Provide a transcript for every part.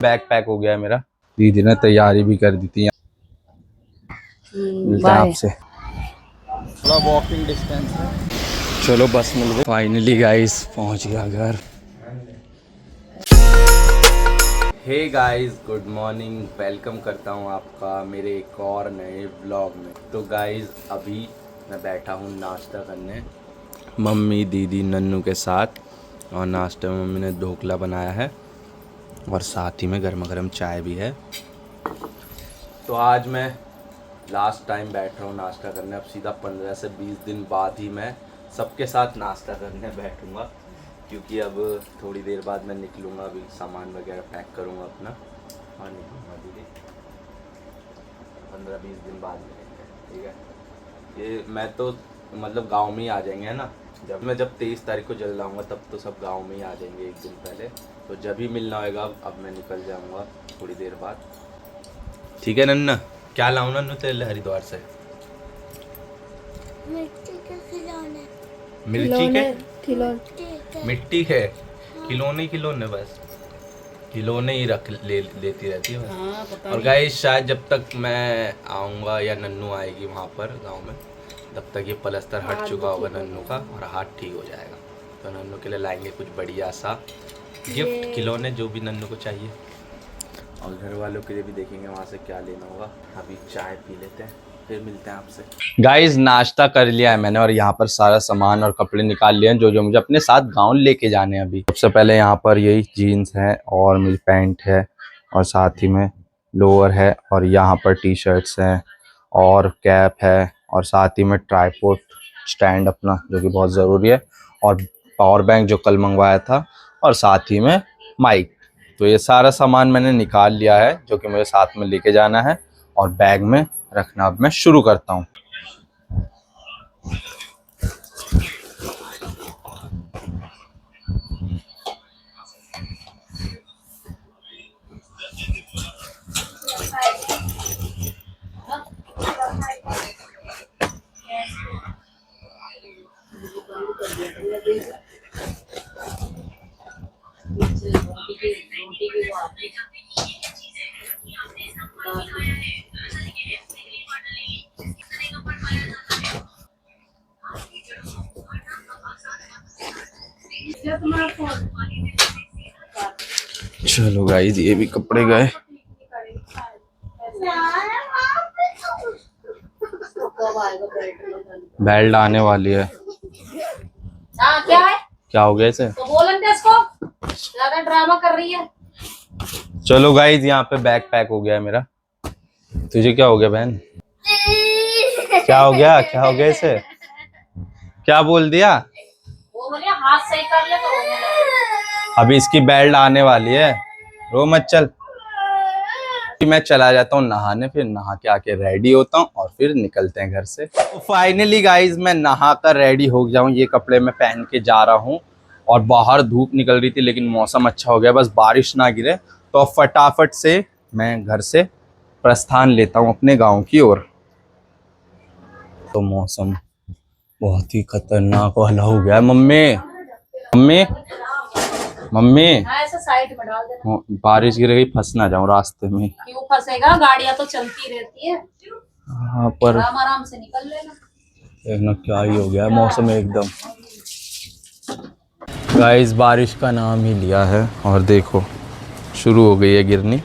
Bag pack हो गया है मेरा। दीदी ने तैयारी भी कर दी थी। मिलते हैं आपसे, थोड़ा वॉकिंग डिस्टेंस है। चलो बस मिल गई फाइनली गाइस, पहुंच गया घर। Hey guys, good morning. Welcome करता हूं आपका मेरे एक और नए ब्लॉग में। तो गाइस अभी मैं बैठा हूं नाश्ता करने मम्मी दीदी नन्नू के साथ। और नाश्ते में मम्मी ने ढोकला बनाया है और साथ ही में गर्मा गर्म चाय भी है। तो आज मैं लास्ट टाइम बैठ रहा हूँ नाश्ता करने। अब सीधा 15 से 20 दिन बाद ही मैं सबके साथ नाश्ता करने बैठूँगा, क्योंकि अब थोड़ी देर बाद मैं निकलूँगा। अभी सामान वगैरह पैक करूँगा अपना और निकलूँगा दीदी। 15-20 दिन बाद मिलेंगे, ठीक है। ये मैं तो मतलब गांव में ही आ जाएंगे, है ना। जब 23 तारीख को जल लाऊँगा तब तो सब गांव में ही आ जाएंगे एक दिन पहले। तो जब ही मिलना होगा अब मैं निकल जाऊँगा थोड़ी देर बाद, ठीक है नन्ना। क्या लाऊं नन्नू तेरे हरिद्वार से? मिट्टी के खिलौने। मिर्ची के खिलौने, मिट्टी के खिलौने। खिलौने बस खिलौने ही लेती रहती है बस। हाँ, और गाइस शायद जब तक मैं आऊँगा या नन्नू आएगी वहाँ पर गांव में, तब तक ये प्लास्टर हट चुका होगा नन्नू का और हाथ ठीक हो जाएगा। तो नन्नू के लिए लाएंगे कुछ बढ़िया सा गिफ्ट, खिलौने जो भी नन्नू को चाहिए। और घर वालों के लिए भी देखेंगे वहाँ से क्या लेना होगा। अभी चाय पी लेते हैं, फिर मिलते हैं आपसे। गाइस नाश्ता कर लिया है मैंने और यहाँ पर सारा सामान और कपड़े निकाल लिए हैं जो जो मुझे अपने साथ गाँव लेके जाने हैं। अभी सबसे पहले यहाँ पर यही जीन्स है और मेरी पैंट है और साथ ही में लोअर है और यहाँ पर टी शर्ट्स हैं और कैप है और साथ ही में ट्राइपॉड स्टैंड अपना जो कि बहुत ज़रूरी है और पावर बैंक जो कल मंगवाया था और साथ ही में माइक। तो ये सारा सामान मैंने निकाल लिया है जो कि मुझे साथ में लेके जाना है और बैग में रखना अब मैं शुरू करता हूँ। चलो गाइस ये भी कपड़े गए। बेल्ट आने वाली है। क्या है? क्या हो गया इसे? तो बोलन दे इसको, ज्यादा ड्रामा कर रही है। चलो गाइस यहाँ पे बैग पैक हो गया है मेरा। तुझे क्या हो गया बहन? क्या हो गया? क्या हो गया इसे? क्या बोल दिया? वो बोलिए हाथ सही कर ले तो अभी इसकी बेल्ट आने वाली है, रो मत। चल मैं चला जाता हूँ नहाने, फिर नहा के आके रेडी होता हूँ और फिर निकलते हैं घर से। तो फाइनली गाइज मैं नहा कर रेडी हो गया हूँ। ये कपड़े मैं पहन के जा रहा हूँ और बाहर धूप निकल रही थी लेकिन मौसम अच्छा हो गया, बस बारिश ना गिरे। तो फटाफट से मैं घर से प्रस्थान लेता हूँ अपने गाँव की ओर। तो मौसम बहुत ही खतरनाक वाला हो गया है। मम्मी मम्मी मम्मी ऐसा साइड में डाल देना, बारिश गिर गई, फंस ना जाऊं रास्ते में। क्यों फंसेगा, गाड़ियां तो चलती रहती है। हाँ पर आराम से निकल लेना। देखना क्या ही हो गया है मौसम एकदम। गाइस बारिश का नाम ही लिया है और देखो शुरू हो गई है गिरनी।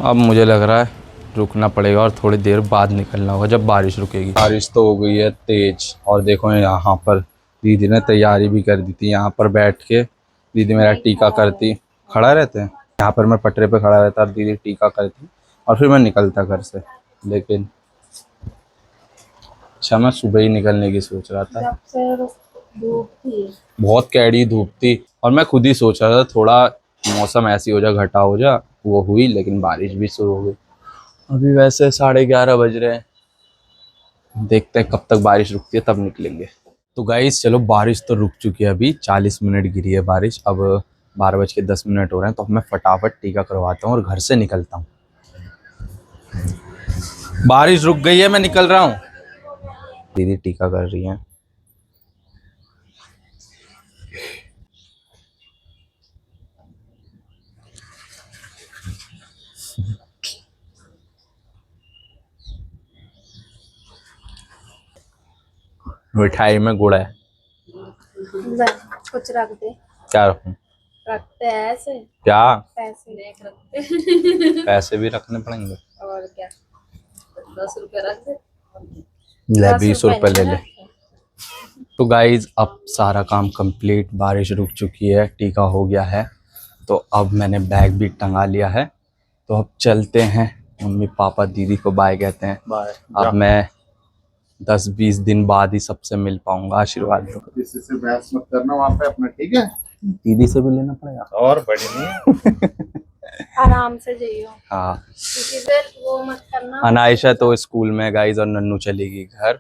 अब मुझे लग रहा है रुकना पड़ेगा और थोड़ी देर बाद निकलना होगा जब बारिश रुकेगी। बारिश तो हो गई है तेज और देखो यहाँ पर दीदी ने तैयारी भी कर दी थी। यहाँ पर बैठ के दीदी मेरा टीका करती, खड़ा रहते हैं यहाँ पर, मैं पटरे पे खड़ा रहता और दीदी टीका करती और फिर मैं निकलता घर से। लेकिन अच्छा मैं सुबह ही निकलने की सोच रहा था, धूप थी, बहुत कैड़ी धूप थी और मैं खुद ही सोच रहा था थोड़ा मौसम ऐसी हो जा, घटा हो जा। वो हुई लेकिन बारिश भी शुरू हो गई। अभी वैसे 11:30 बज रहे हैं, देखते हैं कब तक बारिश रुकती है तब निकलेंगे। तो गाइस चलो बारिश तो रुक चुकी है, अभी 40 मिनट गिरी है बारिश। अब 12:10 हो रहे हैं तो मैं फटाफट टीका करवाता हूँ और घर से निकलता हूँ। बारिश रुक गई है, मैं निकल रहा हूँ। दीदी टीका कर रही है। मिठाई में गुड़ है। ले, कुछ रख दे। क्या रखूं? रखते हैं ऐसे क्या? पैसे देख रखते। पैसे भी रखने पड़ेंगे। और क्या, 10 रुपए रख दे। ले 10 20 रुपए रुपए ले नहीं ले। रखे। तो गाइज अब सारा काम कंप्लीट, बारिश रुक चुकी है, टीका हो गया है, तो अब मैंने बैग भी टंगा लिया है। तो अब चलते हैं, मम्मी पापा दीदी को बाय कहते हैं। बाय। अब मैं 10-20 दिन बाद ही सबसे मिल पाऊंगा, आशीर्वाद दो। किसी से बहस मत करना वहाँ पे अपना, ठीक है? दीदी से भी लेना पड़ेगा और बड़ी नहीं। आराम से जाइयो। हाँ, किसी से वो मत करना। अनायशा तो स्कूल में गाइज, और नन्नू चलेगी घर,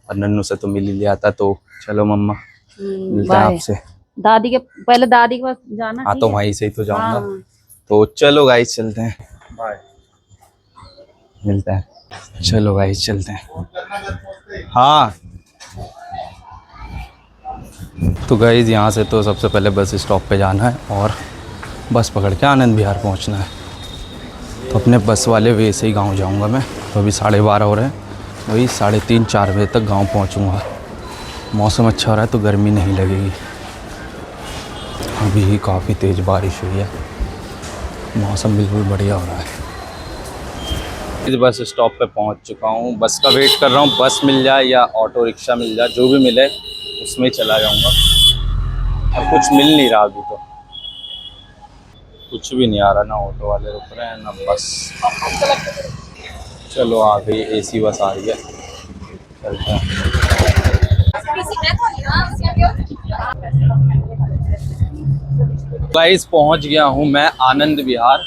और नन्नू से तो मिल ही लिया था। तो चलो मम्मा, मिलते हैं आपसे। दादी के पहले, दादी के पास जाना। हाँ, तो वहीं से ही तो जाऊंगा। हाँ। तो चलो गाइज चलते हैं, बाय। मिलते हैं। चलो गाइज चलते हैं। हाँ, तो गाइज यहाँ से तो सबसे पहले बस स्टॉप पे जाना है और बस पकड़ के आनंद विहार पहुँचना है। तो अपने बस वाले वे से ही गाँव जाऊँगा मैं। तो अभी 12:30 हो रहे हैं, वही 3:30-4 बजे तक गाँव पहुँचूँगा। मौसम अच्छा हो रहा है तो गर्मी नहीं लगेगी। अभी काफ़ी तेज़ बारिश हुई है, मौसम बिल्कुल बढ़िया हो रहा है। इस बस स्टॉप पे पहुंच चुका हूं, बस का वेट कर रहा हूं। बस मिल जाए या ऑटो रिक्शा मिल जाए, जो भी मिले उसमें ही चला जाऊंगा। अब कुछ मिल नहीं रहा अभी, तो कुछ भी नहीं आ रहा, ना ऑटो वाले रुक रहे हैं ना बस। चलो आ गई, एसी बस आ रही है, चलते हैं। गाइस पहुंच गया हूं मैं आनंद विहार।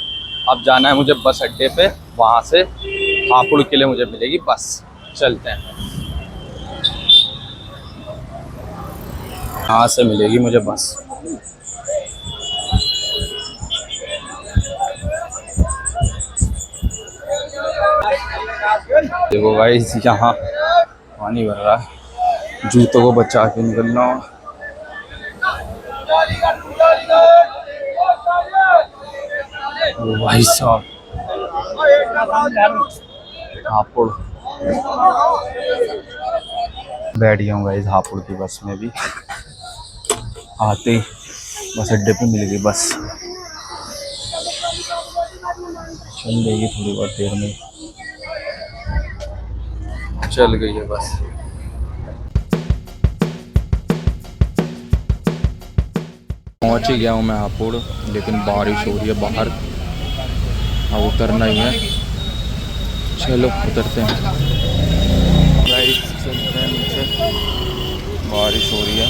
अब जाना है मुझे बस अड्डे पे, वहां से हापुड़ के लिए मुझे मिलेगी बस। चलते हैं, यहाँ से मिलेगी मुझे बस। देखो गाइस, यहाँ पानी भर रहा है, जूतों को बचा के निकलना हो। भाई साहब, हापुड़ बैठ गया हूँ गाइस, हापुड़ की बस में भी। आते ही बस अड्डे पे मिल गई बस, चल देगी थोड़ी बहुत देर में, चल गई है बस। पहुंच ही गया हूँ मैं हापुड़, लेकिन बारिश हो रही है बाहर, अब उतरना ही है। चलो उतरते हैं गाइस, चलते हैं नीचे, बारिश हो रही है।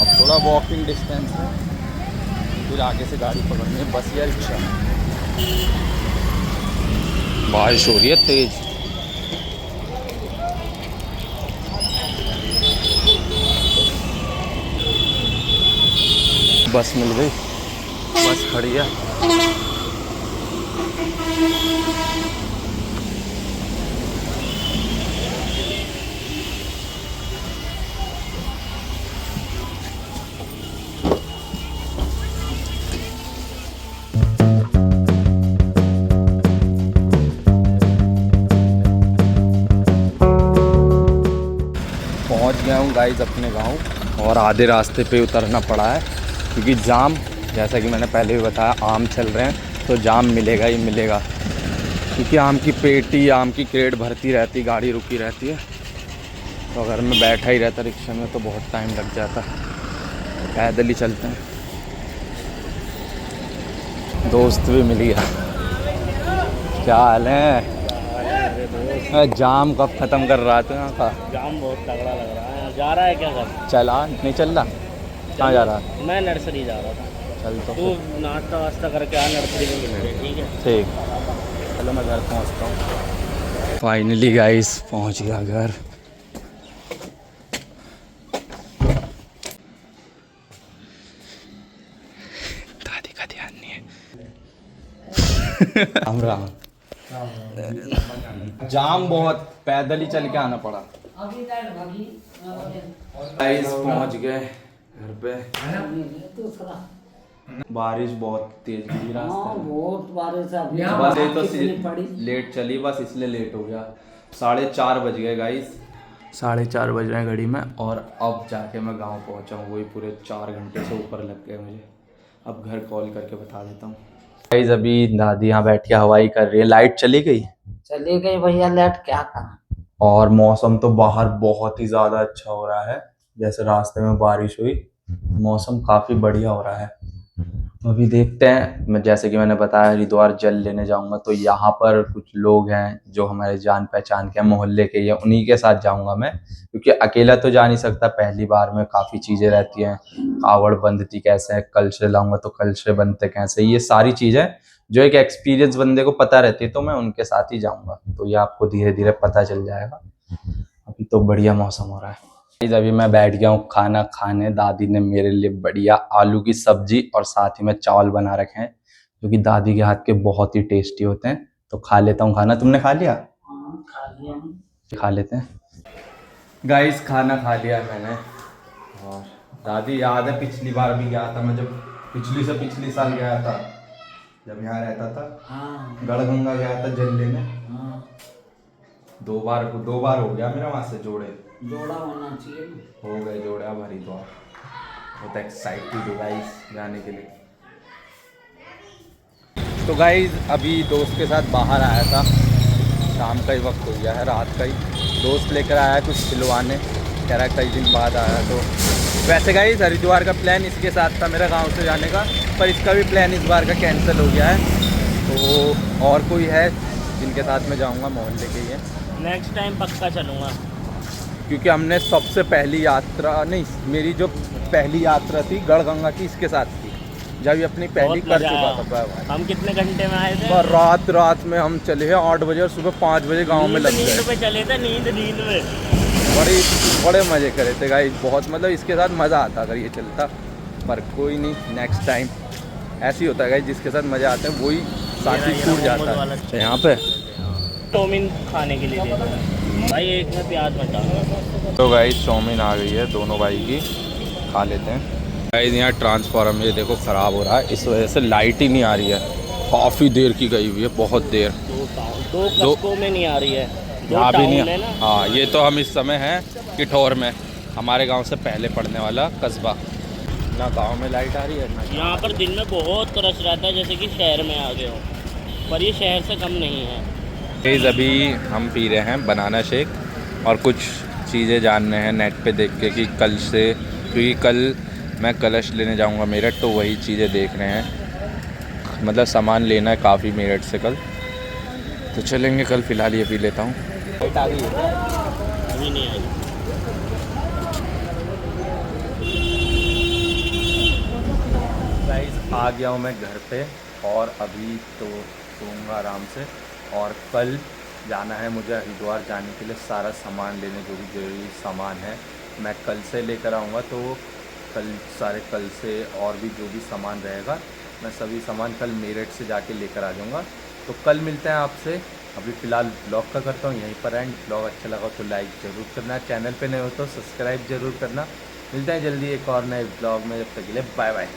अब थोड़ा वॉकिंग डिस्टेंस है, फिर आगे से गाड़ी पकड़नी है, बस या रिक्शा। बारिश हो रही है तेज। बस मिल गई, बस खड़ी है। पहुंच गया हूँ गाइस अपने गांव, और आधे रास्ते पे उतरना पड़ा है क्योंकि जाम, जैसा कि मैंने पहले भी बताया, आम चल रहे हैं तो जाम मिलेगा ही मिलेगा। क्योंकि आम की पेटी, आम की क्रेट भरती रहती, गाड़ी रुकी रहती है, तो अगर मैं बैठा ही रहता रिक्शा में तो बहुत टाइम लग जाता। पैदल ही चलते हैं। दोस्त भी मिल गया। क्या हाल है? जाम कब ख़त्म कर रहा है तू यहाँ का? जाम बहुत तगड़ा लग रहा है। जा रहा है क्या घर? चला नहीं चल रहा? कहाँ जा रहा है? मैं नर्सरी जा रहा था। चल तो तू नाश्ता वास्ता करके आ, नर्सरी में मिलते, ठीक है? ठीक। चलो मैं घर पहुँचता हूँ। फाइनली गाइस पहुँच गया घर। दादी का ध्यान नहीं है। राम राम। जाम बहुत, पैदल ही चल के आना पड़ा। गाइस पहुंच गए घर पे। बारिश बहुत तेज गिरी हाँ रास्ते में। बहुत बारिश है अभी बस ये तो कितनी पड़ी। लेट चली, बस इसलिए लेट हो गया। 4:30 बज गए गाइस, 4:30 बज रहे हैं घड़ी में। और अब जाके मैं गांव पहुंचा हूँ, वही पूरे 4 घंटे से ऊपर लग गए मुझे। अब घर कॉल करके बता देता हूँ। गाइस अभी दादी यहाँ बैठ के हवाई कर रही है, लाइट चली गई। चली गई भैया लाइट, क्या करा। और मौसम तो बाहर बहुत ही ज़्यादा अच्छा हो रहा है, जैसे रास्ते में बारिश हुई, मौसम काफ़ी बढ़िया हो रहा है। तो अभी देखते हैं, मैं जैसे कि मैंने बताया हरिद्वार जल लेने जाऊंगा, तो यहाँ पर कुछ लोग हैं जो हमारे जान पहचान के हैं, मोहल्ले के, या उन्हीं के साथ जाऊंगा मैं, क्योंकि अकेला तो जा नहीं सकता। पहली बार में काफ़ी चीज़ें रहती हैं, कावड़ बंधती कैसे है, कलशे लाऊंगा तो कलशे बनते कैसे, ये सारी चीज़ें जो एक एक्सपीरियंस बंदे को पता रहती है, तो मैं उनके साथ ही जाऊंगा, तो ये आपको धीरे धीरे पता चल जाएगा। अभी तो बढ़िया मौसम हो रहा है। अभी मैं बैठ गया हूँ खाना खाने। दादी ने मेरे लिए बढ़िया आलू की सब्जी और साथ ही में चावल बना रखे हैं, जो कि दादी के हाथ के बहुत ही टेस्टी होते हैं। तो खा लेता हूँ खाना। तुमने खा लिया? खा लिया। खा लेते हैं गाइस, खाना खा लिया मैंने। और दादी याद है पिछली बार भी गया था मैं, जब पिछली से पिछली साल गया था, जब यहाँ रहता था। हाँ गढ़गंगा गया था जल लेने। हाँ 2 बार हो गया मेरा वहाँ से जोड़े, जोड़ा होना चाहिए ना। हो गए जोड़े। अब हरिद्वार बहुत एक्साइटेड हो गाइस जाने के लिए। तो गाइस अभी दोस्त के साथ बाहर आया था, शाम का ही वक्त हो गया है, रात का ही। दोस्त लेकर आया कुछ खिलवाने, कह रहा है कई दिन बाद आया। तो वैसे गाइस हरिद्वार का प्लान इसके साथ था मेरा गांव से जाने का, पर इसका भी प्लान इस बार का कैंसिल हो गया है। तो और कोई है जिनके साथ मैं जाऊंगा, मोहल्ले के ही है। नेक्स्ट टाइम पक्का चलूँगा, क्योंकि हमने सबसे पहली यात्रा, नहीं मेरी जो पहली यात्रा थी गढ़गंगा की, इसके साथ थी, जब ये अपनी पहली बहुत कर मजा चुका आया। था। हम कितने घंटे में आए थे? पर रात में हम चले हैं 8 बजे और सुबह 5 बजे गांव में लग नींद गए। पे चले थे, नींद में। बड़े मज़े करे थे गाइस, बहुत, मतलब इसके साथ मज़ा आता अगर ये चलता। पर कोई नहीं, नेक्स्ट टाइम ऐसे ही होता है गाइस, जिसके साथ मज़े आते हैं वही साथी छूट जाता है। तो यहाँ पे चाउमीन खाने के लिए दे दो भाई, एक में प्याज बचा। तो गाइस चाउमीन आ गई है दोनों भाई की, खा लेते हैं। गाइस यहाँ ट्रांसफार्मर ये देखो ख़राब हो रहा है, इस वजह से लाइट ही नहीं आ रही है। काफ़ी देर की गई हुई है, बहुत देर। दो कस्बों में नहीं आ रही है, यहाँ भी नहीं है ना। हाँ, ये तो हम इस समय हैं किठौर में, हमारे गांव से पहले पड़ने वाला कस्बा। ना गांव में लाइट आ रही है ना। यहाँ पर दिन में बहुत रश रहता है, जैसे कि शहर में आ गए हो, पर ये शहर से कम नहीं है। गाइस अभी हम पी रहे हैं बनाना शेक, और कुछ चीज़ें जानने हैं नेट पे देख के कि कल से, क्योंकि कल मैं कलश लेने जाऊंगा मेरठ, तो वही चीज़ें देख रहे हैं, मतलब सामान लेना है काफ़ी मेरठ से कल, तो चलेंगे कल। फ़िलहाल ये पी लेता हूँ। लाइट आ गई है? अभी नहीं आई। गाइस आ गया हूँ मैं घर पे, और अभी तो सोऊंगा आराम से। और कल जाना है मुझे हरिद्वार जाने के लिए, सारा सामान लेने, जो भी जरूरी सामान है मैं कल से लेकर आऊँगा। तो कल से और भी जो भी सामान रहेगा, मैं सभी सामान कल मेरठ से जाके लेकर आ जाऊँगा। तो कल मिलते हैं आपसे। अभी फ़िलहाल ब्लॉग का करता हूँ यहीं पर एंड। ब्लॉग अच्छा लगा तो लाइक ज़रूर करना, चैनल पे नए हो तो सब्सक्राइब ज़रूर करना। मिलते हैं जल्दी एक और नए ब्लॉग में, जब तक के लिए बाय बाय।